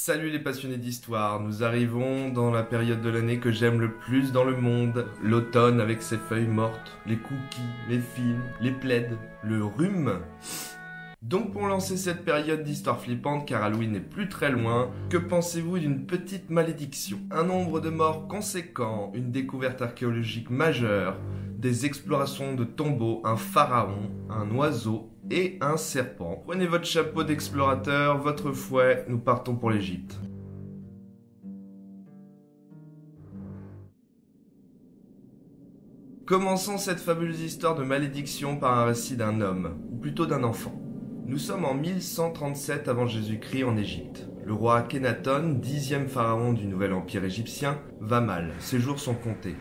Salut les passionnés d'histoire, nous arrivons dans la période de l'année que j'aime le plus dans le monde, l'automne avec ses feuilles mortes, les cookies, les films, les plaids, le rhume. Donc pour lancer cette période d'histoire flippante, car Halloween n'est plus très loin, que pensez-vous d'une petite malédiction? Un nombre de morts conséquent, une découverte archéologique majeure, des explorations de tombeaux, un pharaon, un oiseau et un serpent. Prenez votre chapeau d'explorateur, votre fouet, nous partons pour l'Égypte. Commençons cette fabuleuse histoire de malédiction par un récit d'un homme, ou plutôt d'un enfant. Nous sommes en 1137 avant Jésus-Christ en Égypte. Le roi Akhenaton, 10e pharaon du nouvel empire égyptien, va mal, ses jours sont comptés.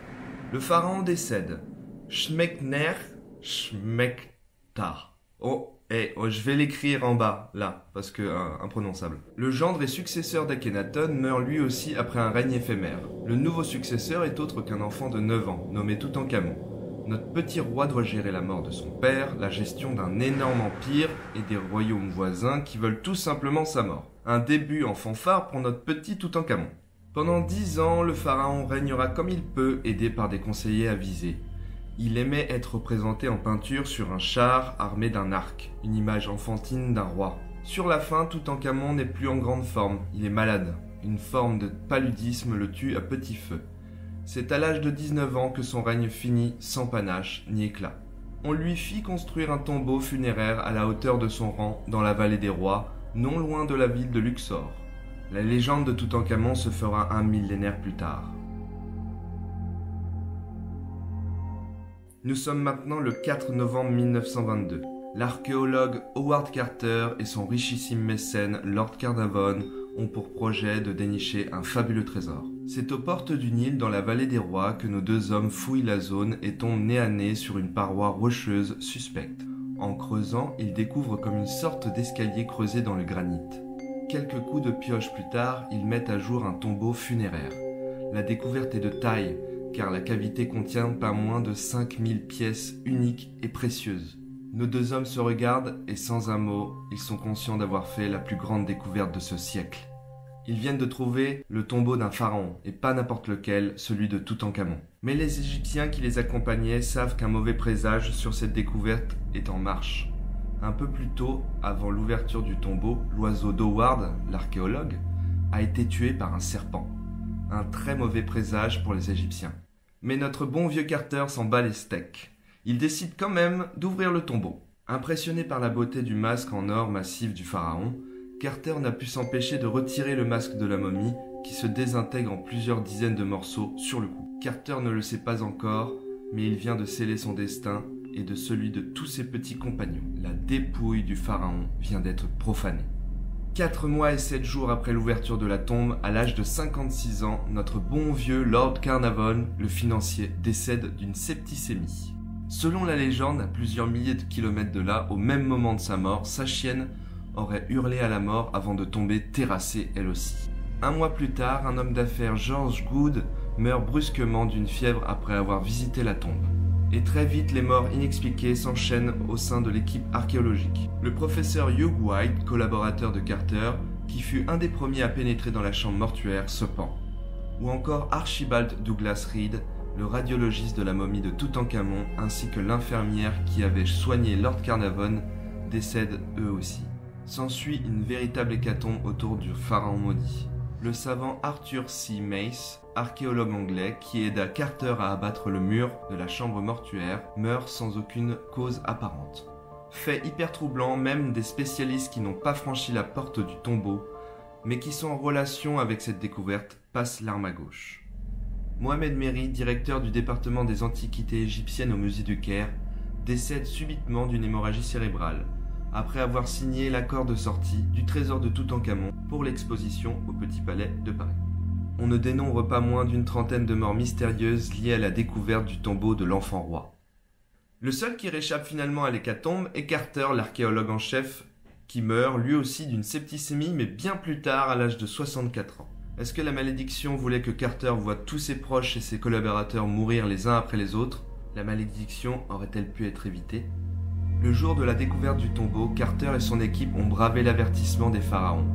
Le pharaon décède. Shmekner, Shmekta. Je vais l'écrire en bas, là, parce que imprononçable. Le gendre et successeur d'Akhenaton meurt lui aussi après un règne éphémère. Le nouveau successeur est autre qu'un enfant de 9 ans, nommé Toutankhamon. Notre petit roi doit gérer la mort de son père, la gestion d'un énorme empire et des royaumes voisins qui veulent tout simplement sa mort. Un début en fanfare pour notre petit Toutankhamon. Pendant 10 ans, le pharaon régnera comme il peut, aidé par des conseillers avisés. Il aimait être représenté en peinture sur un char armé d'un arc, une image enfantine d'un roi. Sur la fin, Toutankhamon n'est plus en grande forme, il est malade. Une forme de paludisme le tue à petit feu. C'est à l'âge de 19 ans que son règne finit sans panache ni éclat. On lui fit construire un tombeau funéraire à la hauteur de son rang dans la vallée des rois, non loin de la ville de Luxor. La légende de Toutankhamon se fera un millénaire plus tard. Nous sommes maintenant le 4 novembre 1922. L'archéologue Howard Carter et son richissime mécène Lord Carnarvon ont pour projet de dénicher un fabuleux trésor. C'est aux portes du Nil, dans la vallée des rois, que nos deux hommes fouillent la zone et tombent nez à nez sur une paroi rocheuse suspecte. En creusant, ils découvrent comme une sorte d'escalier creusé dans le granit. Quelques coups de pioche plus tard, ils mettent à jour un tombeau funéraire. La découverte est de taille, car la cavité contient pas moins de 5000 pièces uniques et précieuses. Nos deux hommes se regardent et sans un mot, ils sont conscients d'avoir fait la plus grande découverte de ce siècle. Ils viennent de trouver le tombeau d'un pharaon, et pas n'importe lequel, celui de Toutankhamon. Mais les Égyptiens qui les accompagnaient savent qu'un mauvais présage sur cette découverte est en marche. Un peu plus tôt, avant l'ouverture du tombeau, l'oiseau d'Howard, l'archéologue, a été tué par un serpent. Un très mauvais présage pour les Égyptiens. Mais notre bon vieux Carter s'en bat les steaks. Il décide quand même d'ouvrir le tombeau. Impressionné par la beauté du masque en or massif du pharaon, Carter n'a pu s'empêcher de retirer le masque de la momie qui se désintègre en plusieurs dizaines de morceaux sur le coup. Carter ne le sait pas encore, mais il vient de sceller son destin et de celui de tous ses petits compagnons. La dépouille du pharaon vient d'être profanée. 4 mois et 7 jours après l'ouverture de la tombe, à l'âge de 56 ans, notre bon vieux Lord Carnarvon, le financier, décède d'une septicémie. Selon la légende, à plusieurs milliers de kilomètres de là, au même moment de sa mort, sa chienne aurait hurlé à la mort avant de tomber terrassée elle aussi. Un mois plus tard, un homme d'affaires, George Good, meurt brusquement d'une fièvre après avoir visité la tombe. Et très vite, les morts inexpliquées s'enchaînent au sein de l'équipe archéologique. Le professeur Hugh White, collaborateur de Carter, qui fut un des premiers à pénétrer dans la chambre mortuaire, se pend. Ou encore Archibald Douglas Reed, le radiologiste de la momie de Toutankhamon, ainsi que l'infirmière qui avait soigné Lord Carnarvon, décèdent eux aussi. S'ensuit une véritable hécatombe autour du pharaon maudit. Le savant Arthur C. Mace, archéologue anglais qui aida Carter à abattre le mur de la chambre mortuaire, meurt sans aucune cause apparente. Fait hyper troublant, même des spécialistes qui n'ont pas franchi la porte du tombeau, mais qui sont en relation avec cette découverte, passent l'arme à gauche. Mohamed Merhi, directeur du département des antiquités égyptiennes au musée du Caire, décède subitement d'une hémorragie cérébrale, après avoir signé l'accord de sortie du trésor de Toutankhamon pour l'exposition au Petit Palais de Paris. On ne dénombre pas moins d'une trentaine de morts mystérieuses liées à la découverte du tombeau de l'enfant roi. Le seul qui réchappe finalement à l'hécatombe est Carter, l'archéologue en chef, qui meurt lui aussi d'une septicémie, mais bien plus tard, à l'âge de 64 ans. Est-ce que la malédiction voulait que Carter voie tous ses proches et ses collaborateurs mourir les uns après les autres? La malédiction aurait-elle pu être évitée? Le jour de la découverte du tombeau, Carter et son équipe ont bravé l'avertissement des pharaons.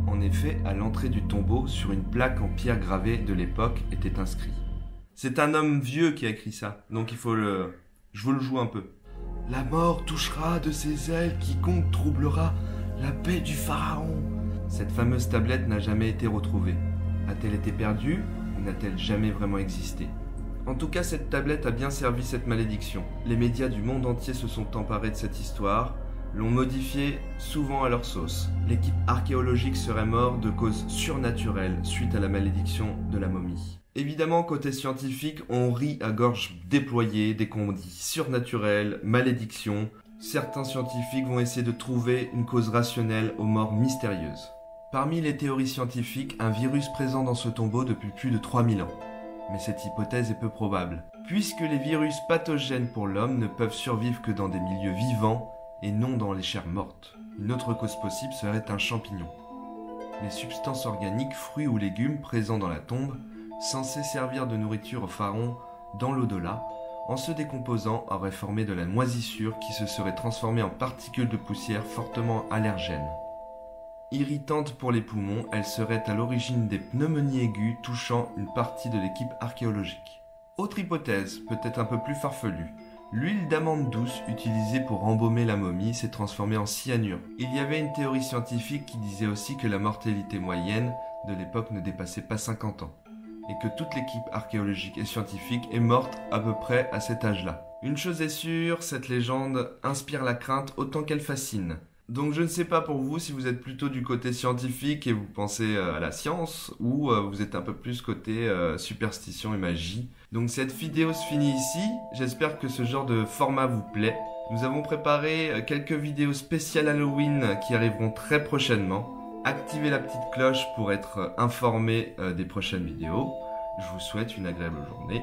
En effet, à l'entrée du tombeau, sur une plaque en pierre gravée de l'époque, était inscrit. C'est un homme vieux qui a écrit ça, donc il faut le... Je vous le joue un peu. La mort touchera de ses ailes quiconque troublera la paix du pharaon. Cette fameuse tablette n'a jamais été retrouvée. A-t-elle été perdue ou n'a-t-elle jamais vraiment existé? En tout cas, cette tablette a bien servi cette malédiction. Les médias du monde entier se sont emparés de cette histoire, l'ont modifiée souvent à leur sauce. L'équipe archéologique serait morte de causes surnaturelles suite à la malédiction de la momie. Évidemment, côté scientifique, on rit à gorge déployée dès qu'on dit surnaturel, malédiction. Certains scientifiques vont essayer de trouver une cause rationnelle aux morts mystérieuses. Parmi les théories scientifiques, un virus présent dans ce tombeau depuis plus de 3000 ans. Mais cette hypothèse est peu probable, puisque les virus pathogènes pour l'homme ne peuvent survivre que dans des milieux vivants et non dans les chairs mortes. Une autre cause possible serait un champignon. Les substances organiques, fruits ou légumes présents dans la tombe, censés servir de nourriture au pharaon dans l'au-delà, en se décomposant auraient formé de la moisissure qui se serait transformée en particules de poussière fortement allergènes. Irritante pour les poumons, elle serait à l'origine des pneumonies aiguës touchant une partie de l'équipe archéologique. Autre hypothèse, peut-être un peu plus farfelue. L'huile d'amande douce utilisée pour embaumer la momie s'est transformée en cyanure. Il y avait une théorie scientifique qui disait aussi que la mortalité moyenne de l'époque ne dépassait pas 50 ans, et que toute l'équipe archéologique et scientifique est morte à peu près à cet âge-là. Une chose est sûre, cette légende inspire la crainte autant qu'elle fascine. Donc je ne sais pas pour vous si vous êtes plutôt du côté scientifique et vous pensez à la science, ou vous êtes un peu plus côté superstition et magie. Donc cette vidéo se finit ici, j'espère que ce genre de format vous plaît. Nous avons préparé quelques vidéos spéciales Halloween qui arriveront très prochainement. Activez la petite cloche pour être informé des prochaines vidéos. Je vous souhaite une agréable journée.